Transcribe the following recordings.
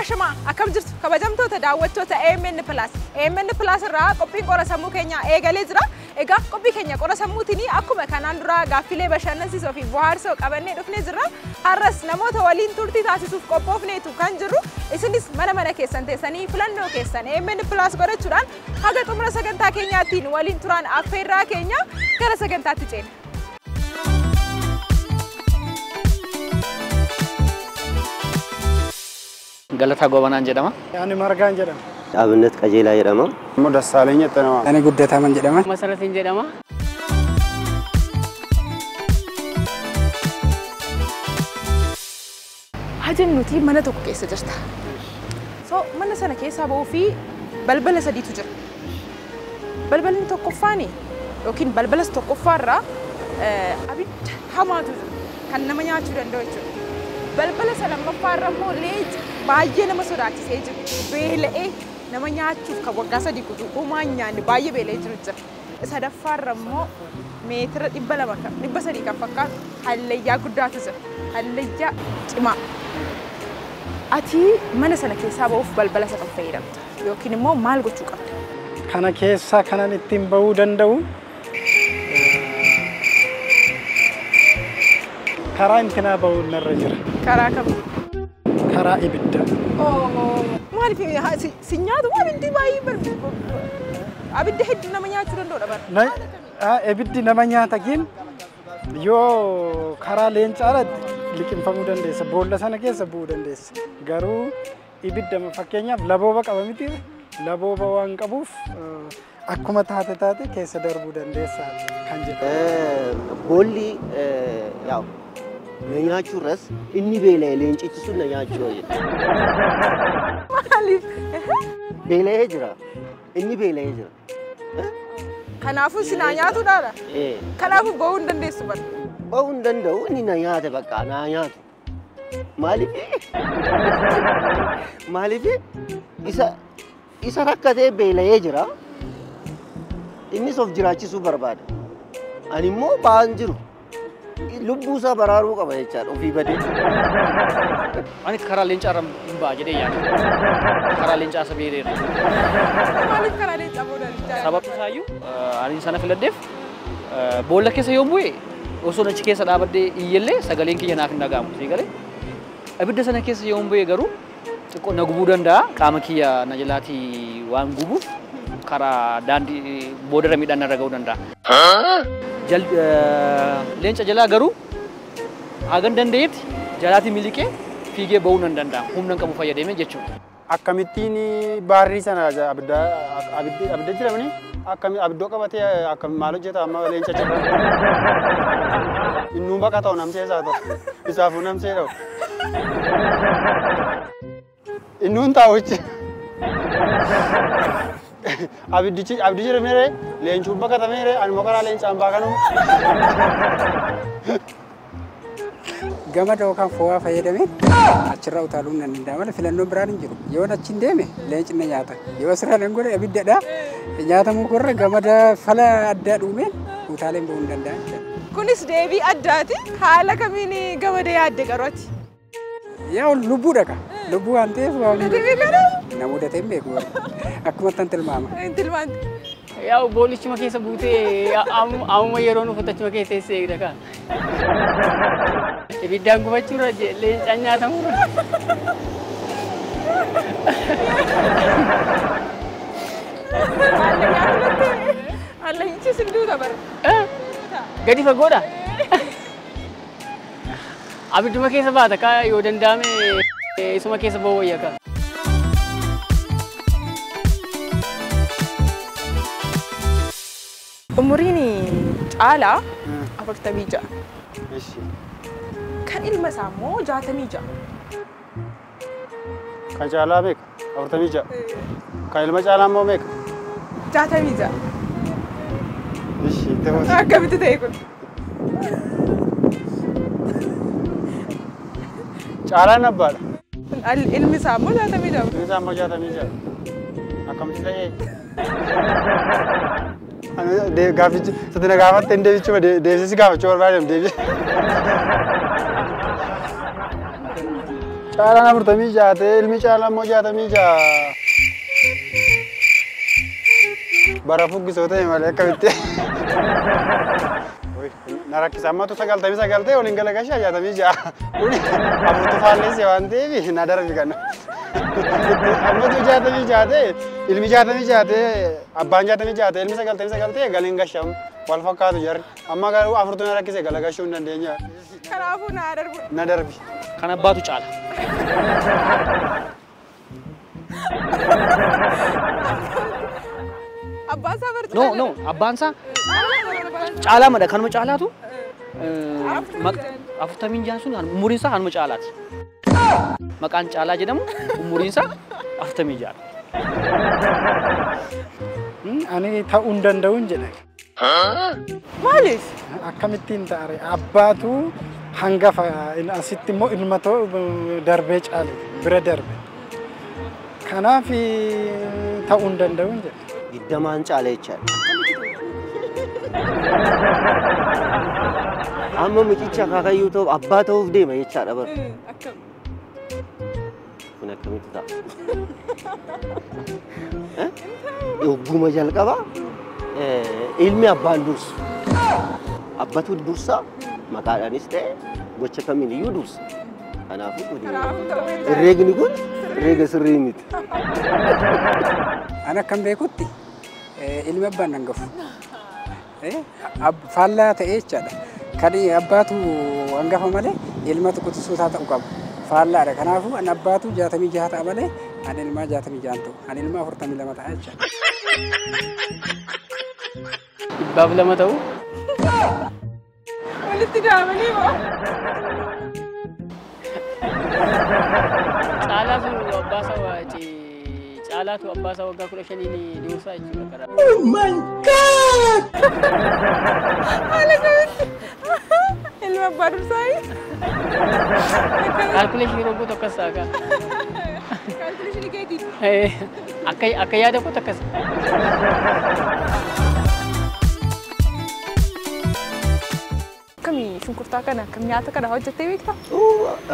Ashama akkam jirtu kabajamtoota daawwattoota AMN Plus. AMN Plus irraa qophiin qora sammuu keenya eegalee jira. Egaa qophii keenya qora sammuutiin akkuma kanaan dura gaaffilee bashannansiisoo fi bohaarsoo qabannee dhufnee jirra. Har'as namoota waliin turtii taasisuuf qophoofneetu kan jirru. Isinis mana keessan teessanii filannoo keessan AMN Plus godhachuudhaan haga xumura sagantaa keenyaatiin waliin turaan affeerraa keenya gara sagantaatti ceena. Galata Gobanaan jedhama. Ani Margaan jedhama. Abinnet Qajeelaa jedhama. Mudassaaleny jedhama. Ani Guddataman jedhama. Masaratiin jedhama. Hajam nuti mana tokko keessa jirta. So mana sana keessaa ba'uu fi balbala sadiitu jira. Balballi tokkoffaani yookiin balbala tokkoffaarraa abidda hamaatu jira kan nama nyaachuu danda'u jechuudha. Balbala lamaffaarra immoo leenci baay'ee nama sodaachisee jiru. Beela'ee nama nyaachuuf kan waggaa sadii guutuu uumaan nyaanni baay'ee beela'ee jiru jira. Sadaffaarra immoo meetira 300 kan fakkaatu hallayyaa guddaatu jira. Hallayyaa cimaa. Ati mana sana keessaa ba'uuf balbala isa kam fayyadamta yookiin immoo maal gochuu qabda? Kana keessaa kanan ittiin ba'uu danda'u karaa intinaa ba'uu narra jira. Karaa kam? Karaa ibidda. Maaliif si nyaatu abiddi baay'ee abidda hedduu nama nyaachuu danda'udha bara. Ibiddi nama nyaata gin yoo karaa leencaadhaatti liqimfamuu dandeessa. Boolla sana keessa bu'uu dandeessa. Garuu ibidda fakkeenyaaf labooba qaba miti. Labooba waan qabuuf akkuma taate keessa darbuu dandeessa kan jedhamu. Boolli nyaachuu irras inni beela'ee leencichi sun nyaachuu jedha. Maaliif? Beela'ee jira. Inni beela'ee jira. Kanaafuu si naa nyaatuudhaadha? Kanaafuu ba'uu hin dandeessu bara? Ba'uu hin danda'u inni na nyaata bakka na nyaatu. Maaliif isa rakkatee beela'ee jira. Innis of jiraachisuu barbaada. Ani immoo ba'aan jiru. Lubbuu isaa baraaruu qaba jechaadha ofii badee. Ani karaa leencaa irra hin ba'a jedhee yaada. Karaa leencaa isa beereera. Maaliif karaa leencaa ba'uu dandeenya? Sababni isaayyuu ani sana filadheef boolla keessa yoo bu'e osoo achi keessa dhaabadhee iyyellee sagaleen kiyya naaf hin dhaga'amu. Siigalee abidda sana keessa yoo bu'e garuu xiqqoo na gubuu danda'a. Qaama kiyya na jalaatii waan gubuuf karaa daandii boodarra miidhaan narra ga'uu danda'a. Leenca jalaa garuu hagan danda'etti jalaatii miliqee fiigee ba'uu nan danda'a. Humna qabu fayyadamee jechuudha. Akkamittiin baarrii sana abidda jedhamani abiddoo qabatee maal hojjeta amma leenca jira. Innuu baqa ta'u namsee isaa ta'u isaafuu namsee ta'u. Innuun taa'uchi. Abiddi jedhamee leencuun baqatamee ani moqoraa leencaan baaqanu. Gama dookan fo'aa fayyadamee achirraa utaaluun nan danda'a malee filannoon biraan hin jiru. Yoo achi hin deeme leenci na nyaata. Yoo asirraa nan godhe abiddadha. Nyaatamuu korra gamada fala addaa dhuumeen utaaleen ba'uu hin danda'a. Kunis deebii addaati. Haala kamiin gamada yaadde qarooti? Yaa lubbuudha ka. Lubbuu waan ta'eef na mudatee hin beeku. Akkuma tan tilmaama. Tilmaanti. Yaa boolichuma keessa buutee amma yeroo nuuf achuma keessa teessee eegda kaa. Ibiddaan gubachuurra leencaan nyaatamuurra. Alleenchi sinduuta bara. Gadi fagoodha. Abidduma keessa baata kaa yoo danda'ame isuma keessa ba'uu wayya kaa. Umuriin caalaa 46. Kan ilma isaa immoo 66. Kan caalaa meeqa? 46. Kan ilma caalaa immoo meeqa? 66. ta'us. Akkamitti ta'e kun? Caalaan abbaadha. Ilmi isaa immoo 66. Ilmi isaa immoo 66. Akkamitti ta'e? Gaafichi satina gaafatte hin deebichuma deebisisi gaafachuu barbaadam deebise. Caalaan 46 ilmi caalaa immoo 66. Bara fuggisoo ta'e malee akkamitti. Na rakkisa ammatu 99 waliin galagashaa 66. Kuni afurtu faalleesse waan ta'eef na darbi kana. Ammatu 66 ta'e ilmi 66 ta'e abbaan 66 ta'e ilmi 99 ta'e galiin gashamu wal fakkaatu jarri. Amma garuu afurtu na rakkise galagashuu hin dandeenya. Kanaafuu na darbu. Na darbi. Kan abbaatu caala. Abbaan isaa barcuma. No, abbaan isaa caalaa madha kanuma caalaatu. Afurtamiin jaan sun umuriin isaa kanuma caalaati. Maqaan caalaa jedhamu umuriin isaa 46. Ani ta'uu hin danda'u hin jedhe. Maaliif? Akkamittiin ta'are abbaatu hangafa asitti immoo ilma darbee caale bira darbe. Kanaaf ta'uu hin danda'u hin jedhe. Giddamaan caale jechaadha. Amma mucicha akaakayyuu ta'u abbaa ta'uuf deema jechaadha bara. Akkam. Kun akkamitti ta'a? Yogguma jalqaba ilmi abbaan dursu. Abbatu dursa maqaadhaanis ta'e gocha kamiin iyyuu dursa. Kanaafuu herreegni kun herreega sirrii miti. Ana akkam beekutti ilmi abbaan hangafu. Faallaa ta'ee jechaadha. Kan abbaatu hangafa malee ilma tokkotu ta'uu qaba. Faallaadha. Kanaafuu an abbaatu 66 ta'a malee an ilmaa 66 ta'u. An ilmaa 42 ta'a jechaadha. Dhibbaaf lama ta'u. Walitti daamanii moo? Caalaatu abbaasaa waati. Caalaatu abbaasaa waggaa 15 dhiyeessaa jechuudha. Oh my God! Haala kamitti? Ilma abbaa dursaayi? Kaalkuleeshinii rooboo tokkos ta'a. Kaalkuleeshinii keetii? Akka yaada koo takkas. Kami shunkurtaa kana kam nyaata kana hojjettee beektaa?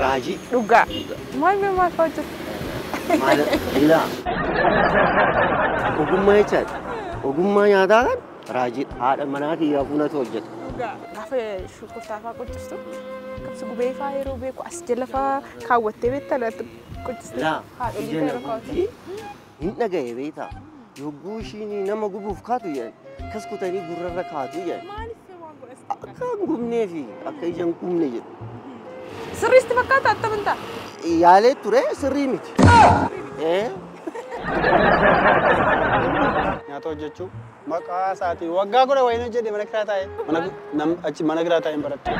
Raajii. Dhugaa. Maal maal hojjetta? Maal ilaa. Ogummaa jechaadha. Ogummaa nyaataa kan raajii haadha manaa kiyyaa fuunatu hojjeta. Dhugaa. Gaafa shunkurtaa fa'aa qoccistu akkasumas gubee fa'aa yeroo beeku as jala fa'aa kaawwattee beektaa laatti qoccistu. Laa. Haadholii yeroo kaawwatte. Hin dhaga'e beektaa. Yogguu ishiin nama gubuuf kaatu jedhan kas kutanii gurrarra kaatu jedhan. Akka hin gubnee fi akka ijaan gubne jedhu. Sirriisti fakkaata attamantaa? Yaalee ture sirrii miti. Nyaata hojjechuu maqaa isaatiin waggaa godha wayina jedhe mana kiraa taa'e mana kiraa taa'e hin barattu.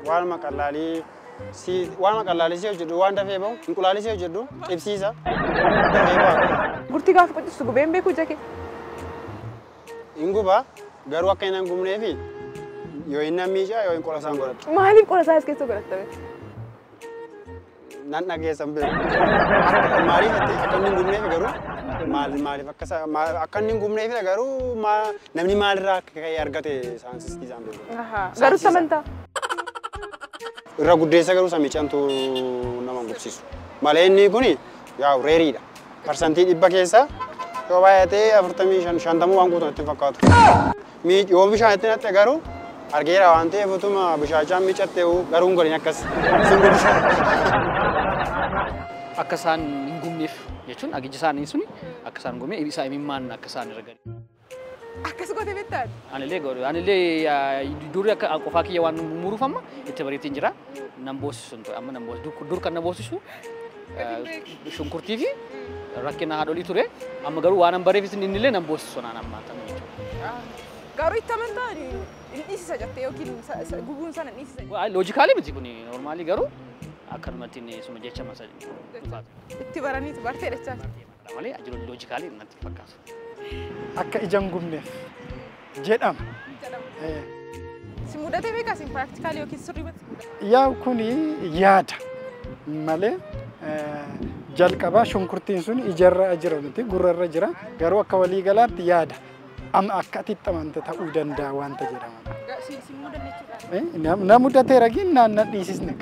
Waan maqallaalii si hojjedhu waan dafee bahu inqulaalii si hojjedhu ibsiisa dafee bahu. Gurtii gaafa qoccistu gubeen beekuu jake? Inguba garuu akka hin gubnee fi yoo hin miicaa yoo hin qola isaan godhatu. Maaliif qola isaa as keessa godhattame? Nan dhageessan beeku. Maaliif akka hin gubneef garuu maaliif akka hin gubneef garuu namni maalirraa akka ka'e argate saayinsistii isaan beeku. Garuu samantaa? Irra guddeessa garuu samiicamtu nama gubsiisu. Malee inni kun yaa reeriidha. Parsantii 100 keessaa yoo baay'atee 45 waan guutuu natti fakkaatu. Yoo bishaan itti natti garuu argeera waan ta'eef utuma bishaachaan miicattee garuu hin godhin akkas. Akka isaan hin gubneef jechuun agiji isaanii suni akka isaan gubne isaa imimmaan akka isaan irra gadi. Akkas godhe beektaa? Anillee durii akka qofaa kiyya waan muruuf amma itti bareetiin jira. Nan boosisu amma nan boosisu. Dur kan na boosisu shunkurtii fi rakkina haadholii ture. Amma garuu waan an bareefis inni illee nan boosisu naan amma ta'u jechuudha. Garuu itti amantaa hin dhiisisa jettee yookiin gubuun sana hin dhiisisa? Loojikaalii miti kun normaalii garuu akkanumatti suma jecha masa itti baraniitu bartee dachaa malee ajiroon loojikaalii natti fakkaatu. Akka ijaan gubneef jedhama. Si mudatee beekaa sin piraaktikaalii yookiin sirrii miti? Yaa kuni yaada malee jalqabaa shunkurtiin sun ijarra jira miti gurrarra jira garuu akka walii galaatti yaada amma akka atitti amante ta'uu danda'a wanta jedhama. Si Namudate ragin na dhiisisne.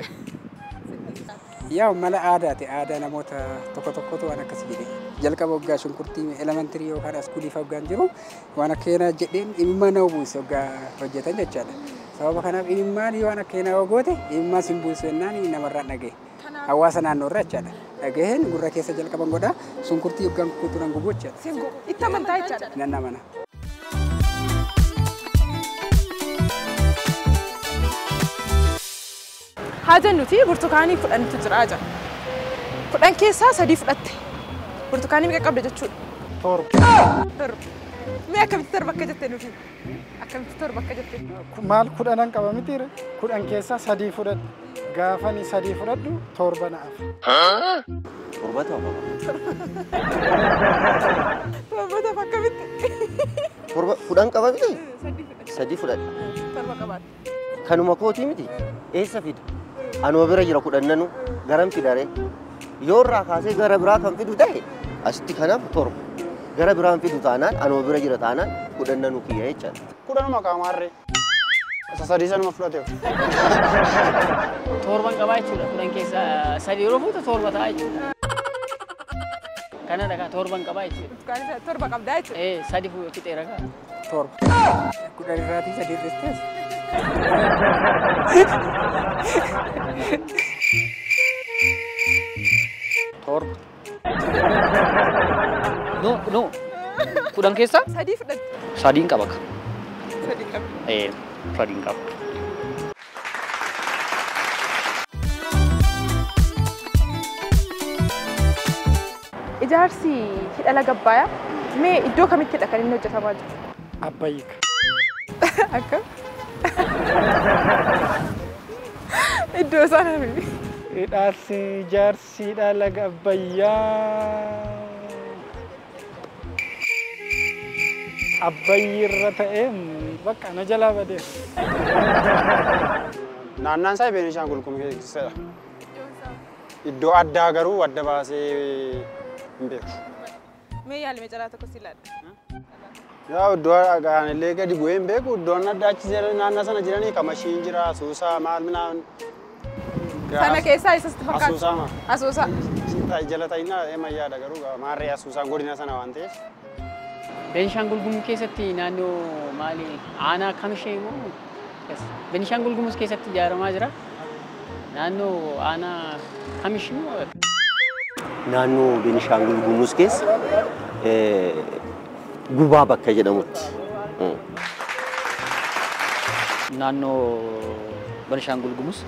Yaa mala aadaati. Aadaa namoota tokko waan akkasii jedhe. Jalqaba waggaa shunkurtii elementarii yookaan askuulii faggaan jiru waan akkeenaa jedheen imimmaan nama buuse waggaa hojjetan jechaadha. Sababa kanaaf imimmaan yoo waan akkeenaa wagoote imimmaan sin buusu jennaan namarraan dhagahe. Hawaasa naannoo irraa jechaadha. Dhagaheen gurra keessa jalqaban godhaa shunkurtii waggaan kuturan gubu jechaadha. Itti amantaa jechaadha. Nan amana. Haja nuti burtukaanii fudhantu jira jira. Fudhan keessaa 3 fudhatte. Burtukaanii meeqa qabda jechuudha? Torba. Mee akkamitti torba akka jettee nuti? Akkamitti torba akka jettee? Maal kudhanan qaba miti re? Kudhan keessaa 3 fudhadhu. Gaafani 3 fudhadhu torba naaf. Torba ta'u. Torba ta'u akkamitti? Torba kudhan qaba miti? 3 fudhadhu. Torba qabaat. Kanuma kootii miti? Eessa fidu? Anuma bira jira kudhannanu garam fidare. Yoo irraa kaasee gara biraa kan fidu ta'e asitti kanaaf torba. Gara biraan fidu taanaan anuma bira jira taanaan kudhannanu kiyya jechaadha. Kudhanuma qaamaarree. Isa 3 sanuma fudhateef. Torban qabaa jechuudha. Kudhan keessa 3 yeroo fuutu torba ta'a jechuudha. Kana dhagaa torban qabaa jechuudha. Burtukaanii torba qabdaa jechuudha. 3 fuutu fixeera kaa. Torba. Kudhan irraatii 3 irratti Torba. No. Kudhan keessa? 3 fudhatte. 3 qaba ka. 3 qabda. 3 qaba. Ijaarsi hidha laga Abbayyaa mee iddoo kamittidha kan inni hojjetamaa jiru? Abbayyika. Akkam? Iddoo sana miti. Hidhaarsi ijaarsi hidha laga Abbayyaa. Abbayyirra ta'ee bakka na jalaa badee. Naannaan isaa Beenishaangul Gumuuzidha. Iddoo addaa garuu adda baasee hin beeku. Mee yaalime calaa tokko si laadha. Yaa iddoo gaanillee gadi bu'ee hin beeku. Iddoon adda achi naannaa sana jiranii kamashiin jira, Asuusaa maal minaan. Sana keessaa isatti fakkaatu. Asuusaa maal? Asuusaa. Jala ta'inaa eemayyaadha garuu maarree Asuusaan godina sana waan ta'eef. Beenishaangul Gumuz keessatti naannoo maali aanaa kamishee moo Beenishaangul Gumuz keessatti ijaaramaa jira. Naannoo aanaa kamishee moo Naannoo Beenishaangul Gumuz keessa gubaa bakka jedhamutti. Naannoo Beenishaangul Gumuz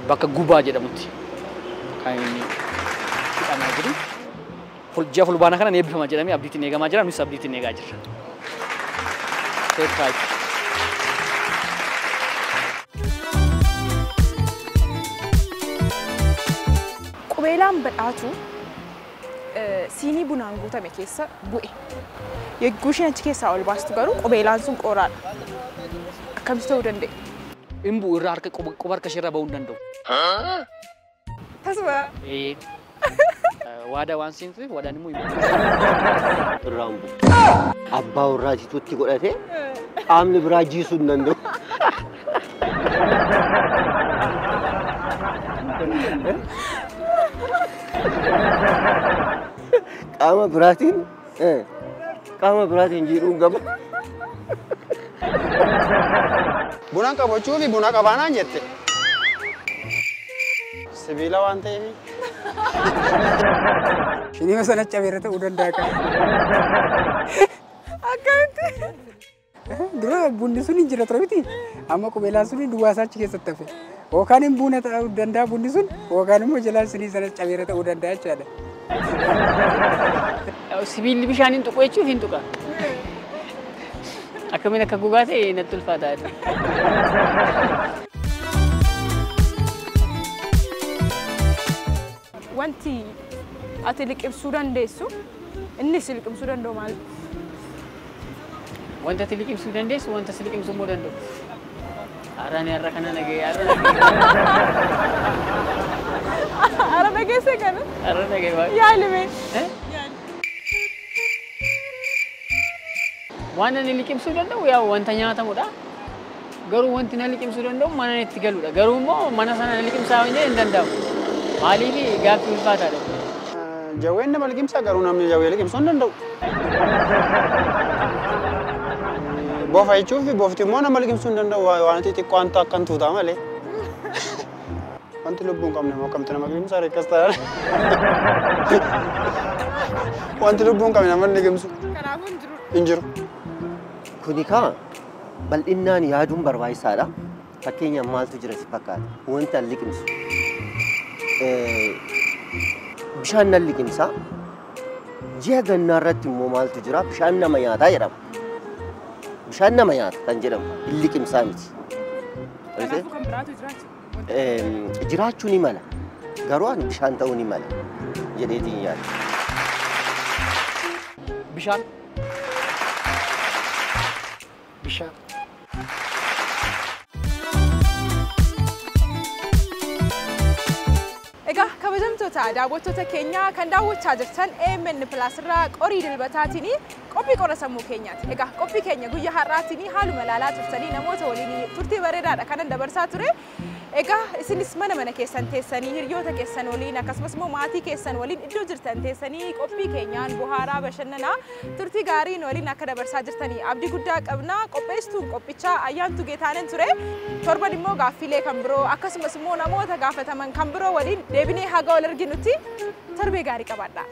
bakka gubaa jedhamutti kan inni hidhamaa jiru. Ji'a fulbaana kana eebbifamaa jedhamee abdiitiin eegamaa jira. Nus abdiitiin eegaa jirra. Qubeelaan badhaatu siinii bunaan guutame keessa bu'e. Yogguu isheen achi keessaa ol baastu garuu qubeelaan sun qooraadha. Akkamitti ta'uu danda'e? Imbu irraa harka quba harka isheerraa bahuu hin danda'u. Tasuma. Waadaa waan seentuuf waadaan immoo Irraan bu'u. Abbaa warraa jituutti godhatee qaamni biraa jiisuu hin danda'u. Qaama biraatiin jiidhuun gaba. Buna qabachuu fi buna qabaanaan jette. Sibiila waan ta'eef. Shinii sana cabeera ta'uu danda'a kan. Akkamitti? Dura bunni sun hin jira ture miti. Amma qubeelaan sun duwwaasaa achi keessatti hafe. Yookaan hin buuna ta'uu danda'a bunni sun yookaan immoo jalaan sinii sana cabeera ta'uu danda'a jechaadha. Sibiilli bishaaniin tuqu jechuuf hin tuqa. Akkamiin akka gogaa ta'e natti ulfaata. Wanti ati liqimsuu dandeessu innis liqimsuu danda'u maal? Wanta ati liqimsuu dandeessu wanta si liqimsuu immoo danda'u. Arrani arra kana nagee Arra nageesse kana? arra nagee baay'ee. Yaalime. Waan ani liqimsuu danda'u yaa wanta nyaatamudha. garuu wanti na liqimsuu danda'u mana itti galuudha. Garuu immoo mana sana na liqimsaa hin danda'amu. Maaliif gaaffii ulfaataadha. Jawween nama liqimsaa garuu namni jawwee liqimsuu hin danda'u. Bofa jechuuf bofti immoo nama liqimsuu hin danda'u waan xixiqqoo wanta akkan tuutaa malee. Wanti lubbuun qabne immoo akkamti nama liqimsaa reekkas ta'a. Wanti lubbuun qabne nama liqimsu. Kanaafuu hin jiru. Kuni kaa bal'innaan yaaduun barbaachisaadha. Fakkeenyaaf maaltu jira si fakkaata? Wanta liqimsu. Bishaan nan liqimsaa. Ji'a gannaa irratti immoo maaltu jira? Bishaan nama nyaataa jedhama. Bishaan nama nyaata kan jedhamu hin liqimsaa miti. kanaafuu kan biraatu jiraatu. Jiraachuu ni mala. Garuu ani bishaan ta'uu ni mala jedheetiin yaada. Bishaan. Bishaan. Egaa kabajamtoota daawwattoota keenya kan daawwachaa jirtan AMN Plus irraa qorii dilbataatiin qophii qora sammuu keenyaati. Egaa qophii keenya guyyaa har'aatiin haaluma ilaalaa turtanii namoota waliin turtii bareedaadha kanan dabarsaa ture. Egaa isinis mana keessan teessanii hiriyoota keessan waliin akkasumas immoo maatii keessan waliin iddoo jirtan teessanii qophii keenyaan bohaaraa bashannanaa turtii gaariin waliin akka dabarsaa jirtanii abdii guddaa qabna. Qopheessituun qophichaa Ayyaantuu Geetaanen ture. Torban immoo gaaffilee kan biroo akkasumas immoo namoota gaafataman kan biroo waliin deebinee haga wal arginutti torbee gaarii qabaadhaa.